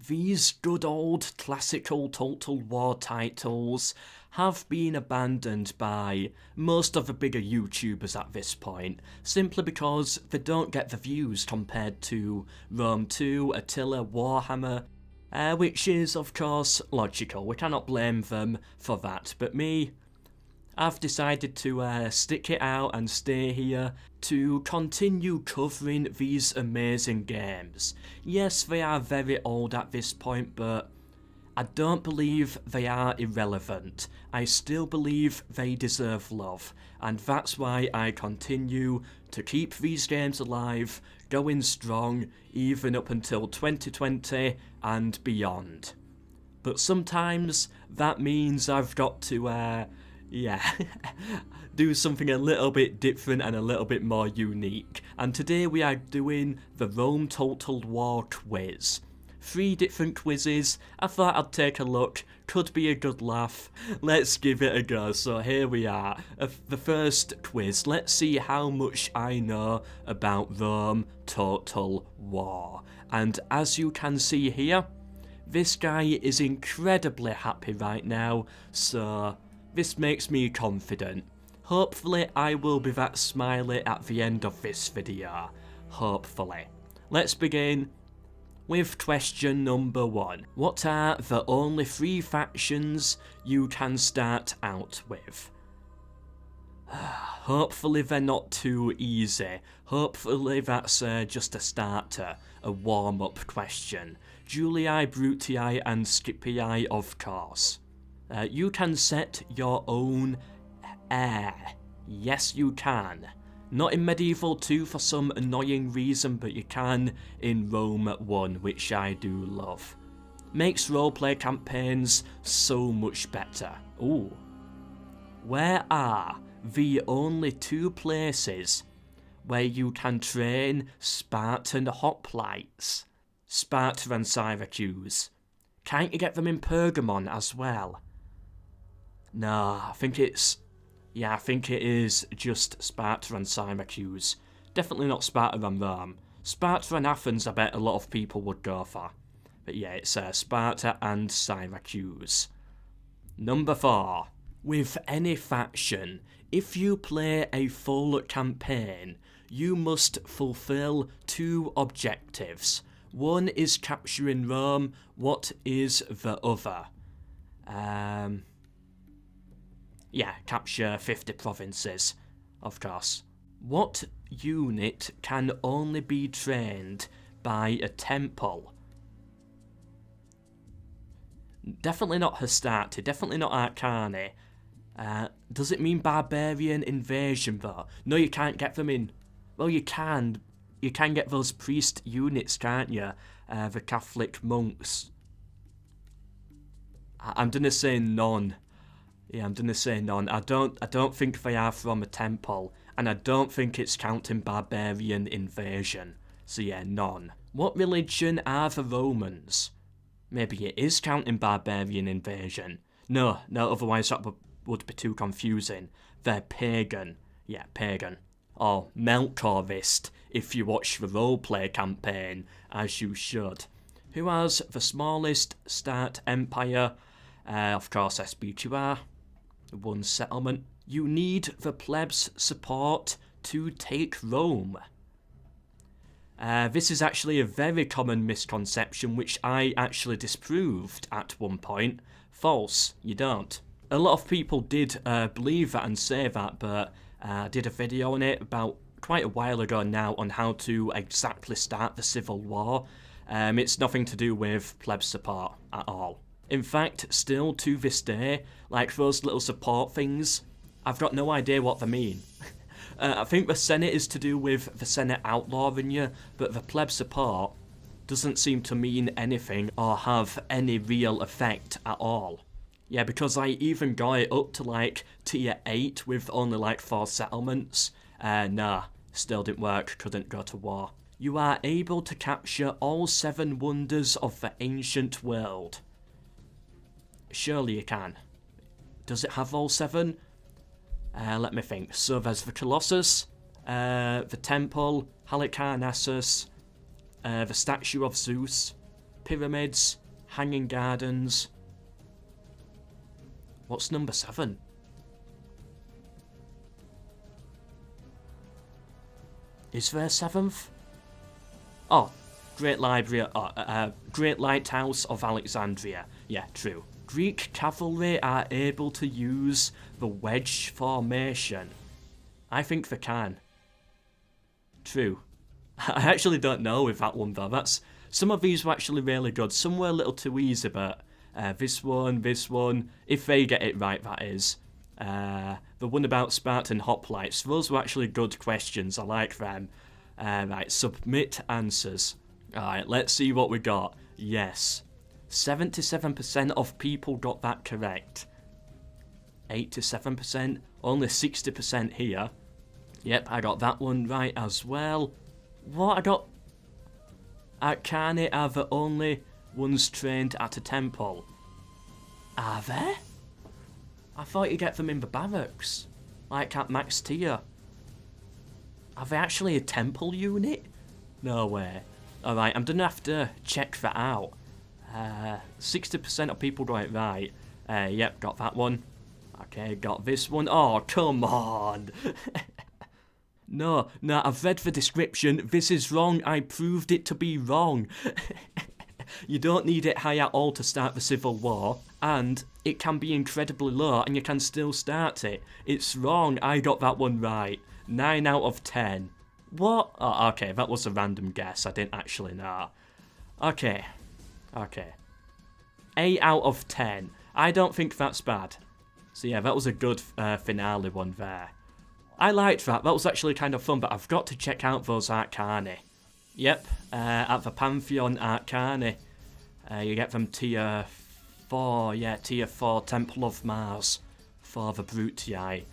These good old classical Total War titles have been abandoned by most of the bigger YouTubers at this point, simply because they don't get the views compared to Rome 2, Attila, Warhammer, which is of course logical. We cannot blame them for that, but me, I've decided to stick it out and stay here to continue covering these amazing games. Yes, they are very old at this point, but I don't believe they are irrelevant. I still believe they deserve love, and that's why I continue to keep these games alive, going strong, even up until 2020 and beyond. But sometimes that means I've got to do something a little bit different and a little bit more unique. And today we are doing the Rome Total War quiz. 3 different quizzes. I thought I'd take a look. Could be a good laugh. Let's give it a go. So here we are. The first quiz. Let's see how much I know about Rome Total War. And as you can see here, this guy is incredibly happy right now. So this makes me confident. Hopefully I will be that smiley at the end of this video. Hopefully. Let's begin with question number 1. What are the only 3 factions you can start out with? Hopefully they're not too easy. Hopefully that's just a starter, a warm-up question. Julii, Brutii and Scipii, of course. You can set your own heir. Yes, you can. Not in Medieval 2 for some annoying reason, but you can in Rome 1, which I do love. Makes roleplay campaigns so much better. Ooh. Where are the only 2 places where you can train Spartan hoplites? Sparta and Syracuse. Can't you get them in Pergamon as well? No, I think it is just Sparta and Syracuse. Definitely not Sparta and Rome. Sparta and Athens I bet a lot of people would go for. But yeah, it's Sparta and Syracuse. Number 4. With any faction, if you play a full campaign, you must fulfill 2 objectives. One is capturing Rome. What is the other? Yeah, capture 50 provinces, of course. What unit can only be trained by a temple? Definitely not Hastati, definitely not Arcani. Does it mean barbarian invasion though? No, you can't get them in. Well, you can. You can get those priest units, can't you? The Catholic monks. I'm gonna say none. Yeah, I'm gonna say none. I don't think they are from a temple, and I don't think it's counting barbarian invasion. So yeah, none. What religion are the Romans? Maybe it is counting barbarian invasion. No, otherwise that would be too confusing. They're pagan. Yeah, pagan. Or Melkorist, if you watch the roleplay campaign, as you should. Who has the smallest start empire? Of course, SB2R. 1 settlement. You need the plebs' support to take Rome. This is actually a very common misconception, which I actually disproved at one point. False, you don't. A lot of people did believe that and say that, but I did a video on it about quite a while ago now on how to exactly start the Civil War. It's nothing to do with plebs support at all. In fact, still to this day, like those little support things, I've got no idea what they mean. I think the Senate is to do with the Senate outlawing you, but the pleb support doesn't seem to mean anything or have any real effect at all. Yeah, because I even got it up to like tier 8 with only like 4 settlements. Nah, still didn't work, couldn't go to war. You are able to capture all 7 wonders of the ancient world. Surely you can. Does it have all 7? Let me think. So there's the Colossus, the Temple, Halicarnassus, the Statue of Zeus, pyramids, hanging gardens. What's number 7? Is there a 7th? Oh, Great Library, Great Lighthouse of Alexandria. Yeah, true. Greek cavalry are able to use the wedge formation. I think they can. True. I actually don't know with that one though. Some of these were actually really good. Some were a little too easy, but this one, if they get it right, that is. The one about Spartan hoplites, those were actually good questions. I like them. Right, submit answers. Alright, let's see what we got. Yes. 77% of people got that correct. 87%, only 60% here. Yep, I got that one right as well. What? I got... Arcani are the only ones trained at a temple. Are they? I thought you get them in the barracks. Like at max tier. Are they actually a temple unit? No way. Alright, I'm gonna have to check that out. 60% of people got it right. Yep, got that one. Okay, got this one. Oh, come on! No, I've read the description. This is wrong. I proved it to be wrong. You don't need it high at all to start the Civil War, and it can be incredibly low, and you can still start it. It's wrong. I got that one right. 9 out of 10. What? Oh, okay, that was a random guess. I didn't actually know. Okay. 8 out of 10. I don't think that's bad. So yeah, that was a good finale one there. I liked that. That was actually kind of fun, but I've got to check out those Arcani. Yep, at the Pantheon Arcani. You get them tier 4, yeah, tier 4 Temple of Mars for the Brutii.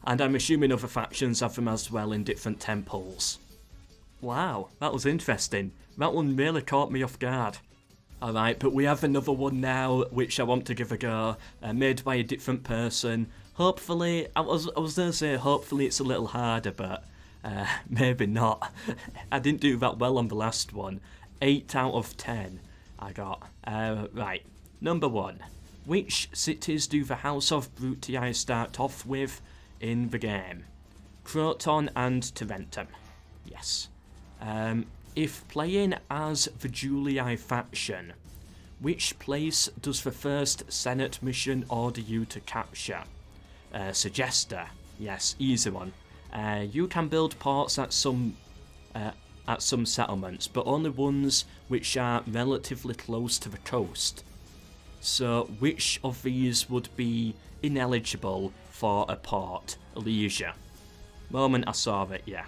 And I'm assuming other factions have them as well in different temples. Wow, that was interesting. That one really caught me off guard. Alright, but we have another one now, which I want to give a go, made by a different person. Hopefully, I was going to say hopefully it's a little harder, but maybe not. I didn't do that well on the last one. 8 out of 10 I got. Right, number 1. Which cities do the House of Brutii start off with in the game? Croton and Tarentum. Yes. If playing as the Julii faction, which place does the first Senate mission order you to capture? Suggester. Yes, easy one. You can build ports at some settlements, but only ones which are relatively close to the coast. So, which of these would be ineligible for a port? Leisure. Moment I saw it, yeah.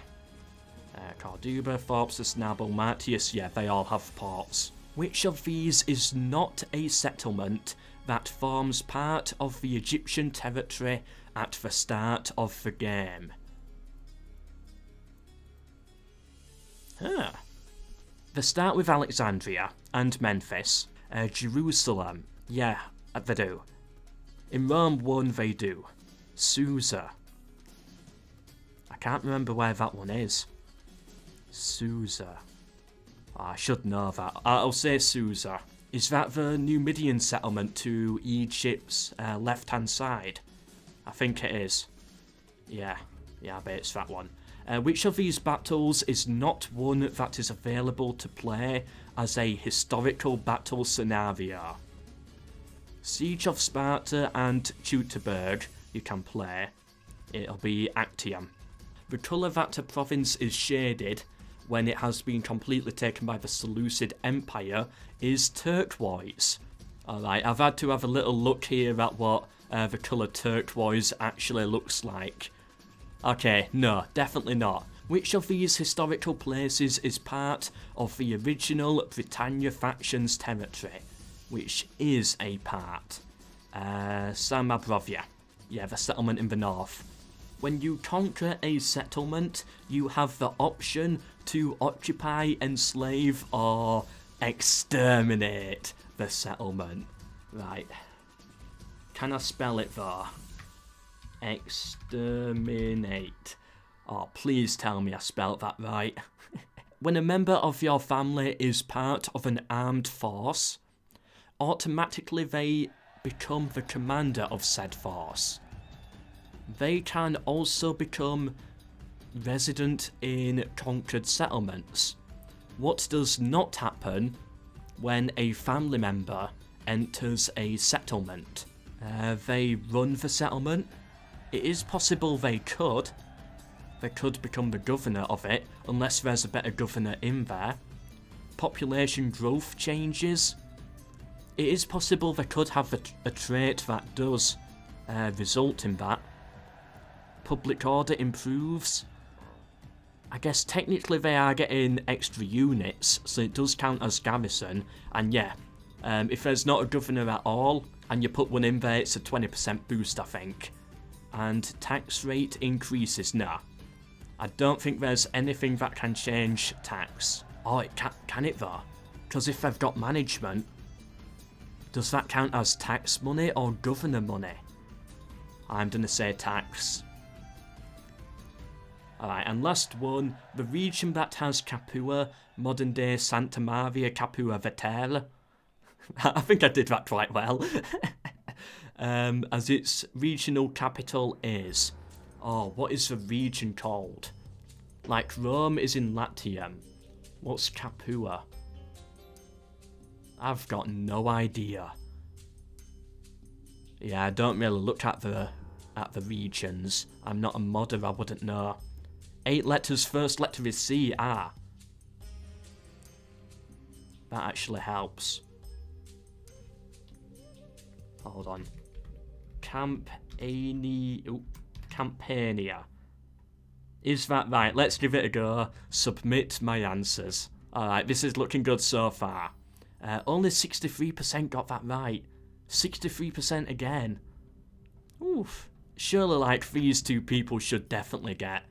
Corduba, Thorpsus, Nabal, Martius, yeah, they all have ports. Which of these is not a settlement that forms part of the Egyptian territory at the start of the game? They start with Alexandria and Memphis. Jerusalem, yeah, they do. In Rome 1 they do. Susa. I can't remember where that one is. Susa. Oh, I should know that. I'll say Susa. Is that the Numidian settlement to Egypt's left-hand side? I think it is. Yeah, I bet it's that one. Which of these battles is not one that is available to play as a historical battle scenario? Siege of Sparta and Teutoburg you can play. It'll be Actium. The colour that a province is shaded when it has been completely taken by the Seleucid Empire is turquoise. Alright, I've had to have a little look here at what the colour turquoise actually looks like. Okay, no, definitely not. Which of these historical places is part of the original Britannia faction's territory? Which is a part. Samabrovia. Yeah, the settlement in the north. When you conquer a settlement, you have the option to occupy, enslave, or exterminate the settlement. Right. Can I spell it though? Exterminate. Oh, please tell me I spelled that right. when a member of your family is part of an armed force, automatically they become the commander of said force. They can also become resident in conquered settlements. What does not happen when a family member enters a settlement? They run the settlement. It is possible they could become the governor of it, unless there's a better governor in there. Population growth changes. It is possible they could have a trait that does result in that. Public order improves. I guess technically they are getting extra units, so it does count as garrison. And yeah, if there's not a governor at all, and you put one in there, it's a 20% boost, I think. And tax rate increases. Nah, I don't think there's anything that can change tax. Oh, it can it though? Because if they've got management, does that count as tax money or governor money? I'm gonna say tax. Alright, and last one, the region that has Capua, modern day Santa Maria Capua Vetere. I think I did that quite well. As its regional capital is. Oh, what is the region called? Like Rome is in Latium. What's Capua? I've got no idea. Yeah, I don't really look at the regions. I'm not a modder, I wouldn't know. 8 letters, first letter is C. Ah. That actually helps. Hold on. Campania. Is that right? Let's give it a go. Submit my answers. Alright, this is looking good so far. Only 63% got that right. 63% again. Oof. Surely, like, these two people should definitely get.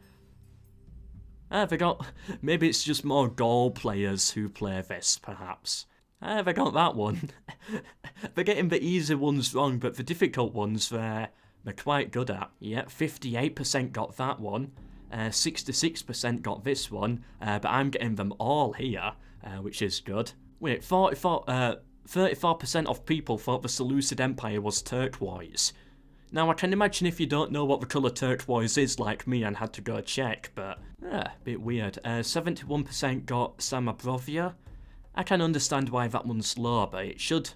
They got... Maybe it's just more Gaul players who play this, perhaps. They got that one. They're getting the easy ones wrong, but the difficult ones they're quite good at. Yeah, 58% got that one. 66% got this one. But I'm getting them all here, which is good. Wait, 34% of people thought the Seleucid Empire was turquoise. Now, I can imagine if you don't know what the colour turquoise is like me and had to go check, but, a bit weird. 71% got Samobrovia. I can understand why that one's low, but it should...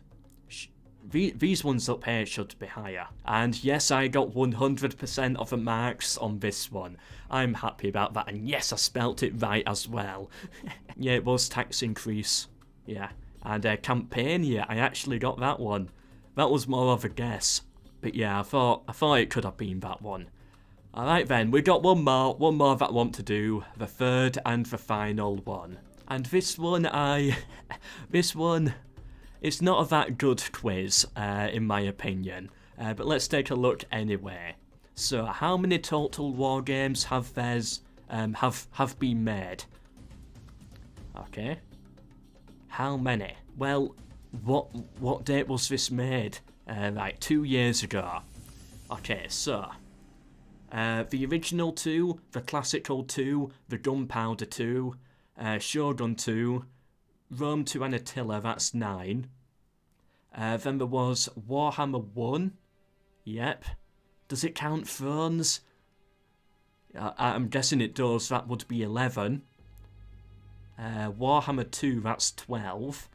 these ones up here should be higher. And yes, I got 100% of the marks on this one. I'm happy about that, and yes, I spelt it right as well. Yeah, it was tax increase. Yeah. And Campania, I actually got that one. That was more of a guess. But yeah, I thought it could have been that one. Alright then, we got one more that I want to do. The third and the final one. And this one, this one, it's not a that good quiz, in my opinion. But let's take a look anyway. So, how many Total War games have been made? Okay. How many? Well, what date was this made? Like 2 years ago. Okay, so the original 2, the classical 2, the Gunpowder 2, Shogun 2, Rome 2 and Attila, that's 9. Then there was Warhammer 1. Yep. Does it count Thrones? I'm guessing it does, that would be 11. Warhammer 2, that's 12.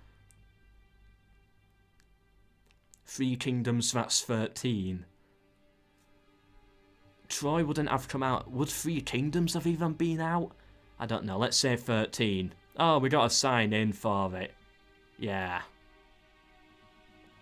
Three Kingdoms, that's 13. Troy wouldn't have come out. Would Three Kingdoms have even been out? I don't know, let's say 13. Oh, we got to sign in for it. Yeah.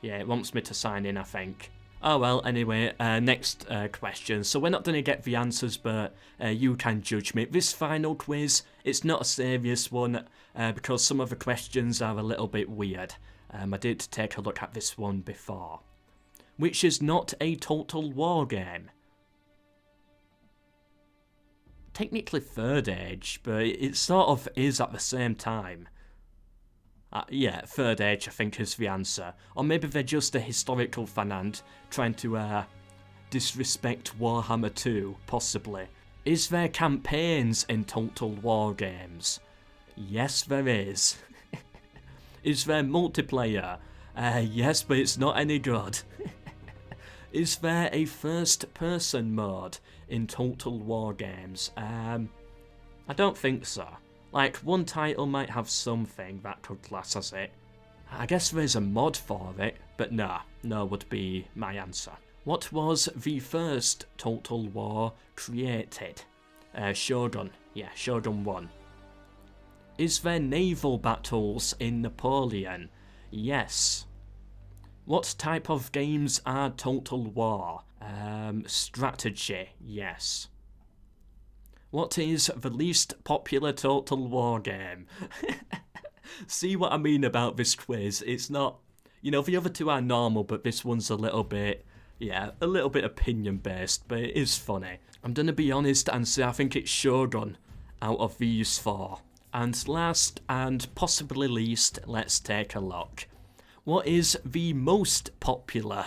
Yeah, it wants me to sign in, I think. Oh well, anyway, next question. So we're not going to get the answers, but you can judge me. This final quiz, it's not a serious one, because some of the questions are a little bit weird. I did take a look at this one before. Which is not a Total War game. Technically Third Age, but it sort of is at the same time. Yeah, Third Age I think is the answer. Or maybe they're just a historical fan and trying to disrespect Warhammer 2, possibly. Is there campaigns in Total War games? Yes, there is. Is there multiplayer? Yes, but it's not any good. Is there a first-person mode in Total War games? I don't think so. Like, one title might have something that could class as it. I guess there's a mod for it, but no would be my answer. What was the first Total War created? Shogun. Yeah, Shogun 1. Is there naval battles in Napoleon? Yes. What type of games are Total War? Strategy. Yes. What is the least popular Total War game? See what I mean about this quiz? It's not... You know, the other two are normal, but this one's a little bit... Yeah, a little bit opinion-based, but it is funny. I'm gonna be honest and say I think it's Shogun out of these four. And last, and possibly least, let's take a look. What is the most popular?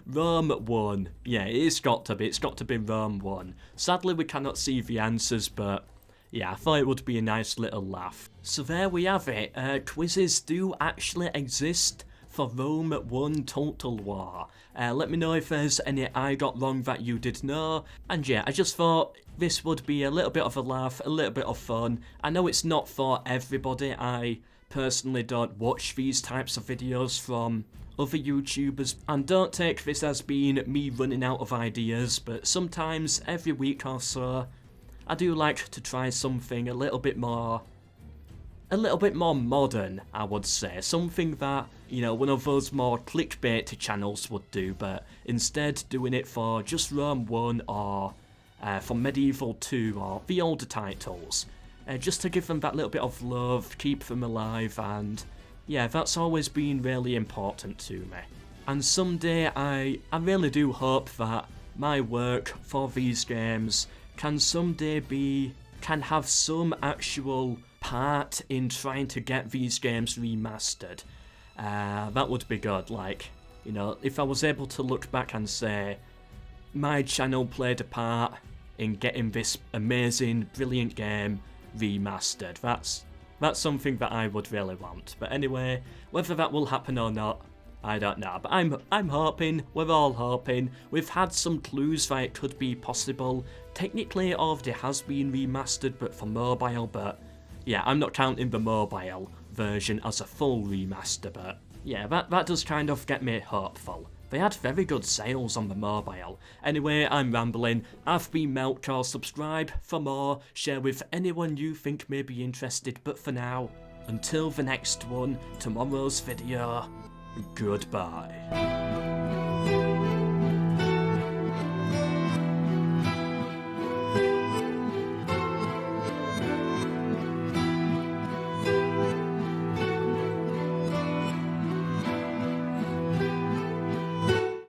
Rome 1. Yeah, it's got to be Rome 1. Sadly, we cannot see the answers, but yeah, I thought it would be a nice little laugh. So there we have it. Quizzes do actually exist for Rome 1 Total War. Let me know if there's any I got wrong that you did know. And yeah, I just thought this would be a little bit of a laugh, a little bit of fun. I know it's not for everybody. I personally don't watch these types of videos from other YouTubers, and don't take this as being me running out of ideas, but sometimes every week or so I do like to try something a little bit more modern, I would say. Something that, you know, one of those more clickbait channels would do, but instead doing it for just Rome 1 or for Medieval 2 or the older titles. Just to give them that little bit of love, keep them alive, and yeah, that's always been really important to me. And someday I really do hope that my work for these games can have some actual part in trying to get these games remastered. That would be good. Like, you know, if I was able to look back and say my channel played a part in getting this amazing, brilliant game remastered. That's something that I would really want. But anyway, whether that will happen or not, I don't know. But I'm hoping, we're all hoping. We've had some clues that it could be possible. Technically it already has been remastered, but for mobile, but yeah, I'm not counting the mobile version as a full remaster, but yeah, that does kind of get me hopeful. They had very good sales on the mobile. Anyway, I'm rambling. I've been MELKOR. Subscribe for more. Share with anyone you think may be interested. But for now, until the next one, tomorrow's video, goodbye.